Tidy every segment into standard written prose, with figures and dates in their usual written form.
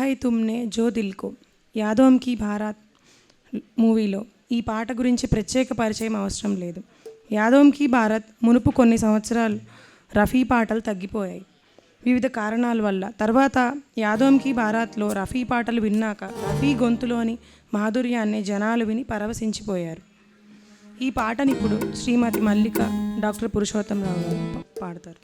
है तुमने जो दिल को యాదోం కీ భారత్ మూవీలో ఈ పాట గురించి ప్రత్యేక పరిచయం అవసరం లేదు. యాదోం కీ భారత్ మునుపు కొన్ని సంవత్సరాలు రఫీ పాటలు తగ్గిపోయాయి వివిధ కారణాల వల్ల. తర్వాత యాదోం కీ భారత్లో రఫీ పాటలు విన్నాక రఫీ గొంతులోని మాధుర్యాన్ని జనాలు విని పరవశించిపోయారు. ఈ పాటని ఇప్పుడు శ్రీమతి మల్లిక డాక్టర్ పురుషోత్తమరావు గారు పాడతారు.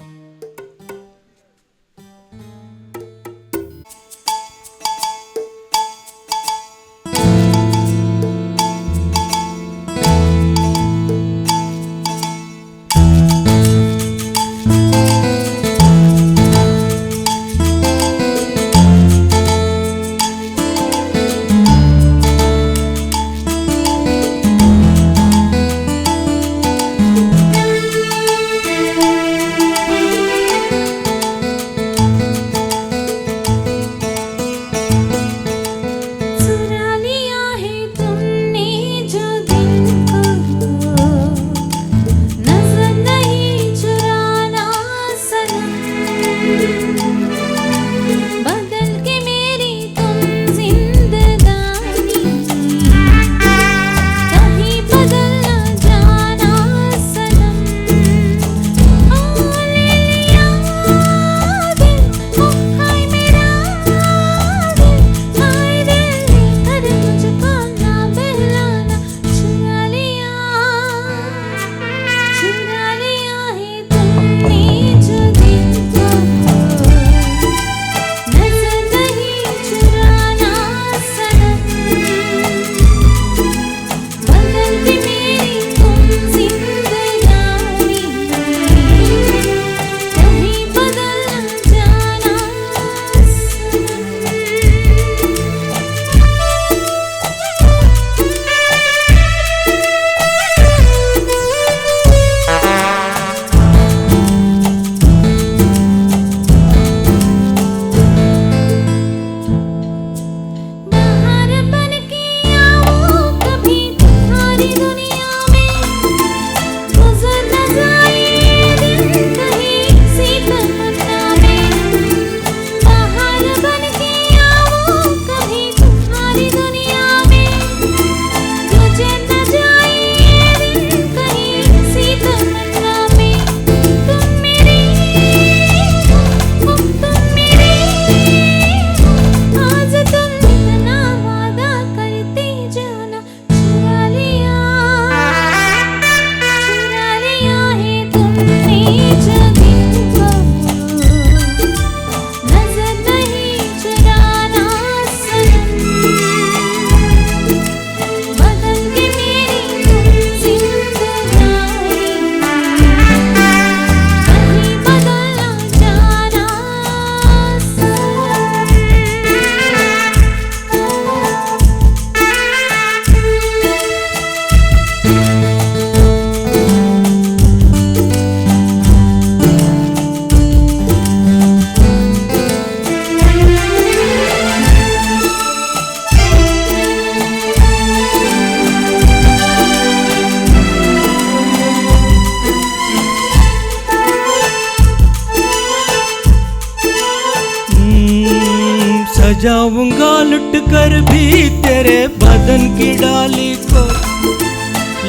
सजाऊंगा लुट कर भी तेरे बदन की डाली को,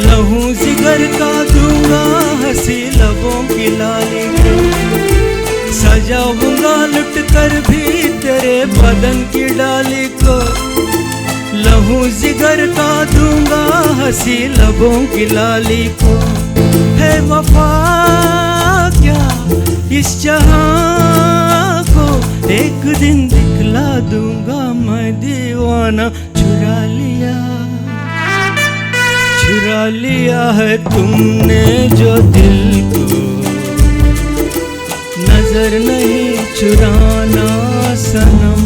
लहू जिगर का दूंगा हंसी लबों की लाली को। सजाऊंगा लुट कर भी तेरे बदन की डाली को, लहू जिगर का दूंगा हंसी लबों की लाली को। है वफा क्या इस जहां को, एक दिन दिखला दूंगा मैं दीवाना। चुरा लिया है तुमने जो दिल को, नजर नहीं चुराना सनम।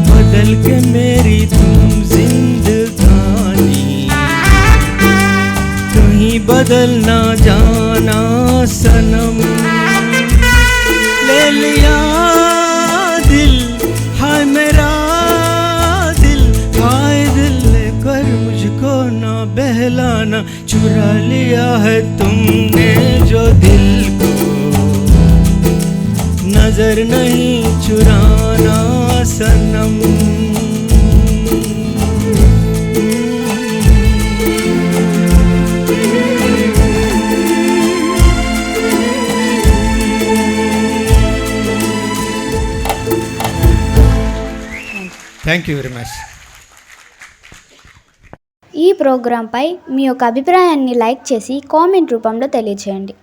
बदल के मेरी तुम जिंदगानी, कहीं बदल ना जाना सनम। ले लिया दिल हाय मेरा दिल, हाय दिल लेकर मुझको ना बहलाना। चुरा लिया है तुमने जो दिल को, नजर नहीं चुराना सनम థ్యాంక్ యూ వెరీ మచ్. ఈ ప్రోగ్రాంపై మీ యొక్క అభిప్రాయాన్ని లైక్ చేసి కామెంట్ రూపంలో తెలియజేయండి.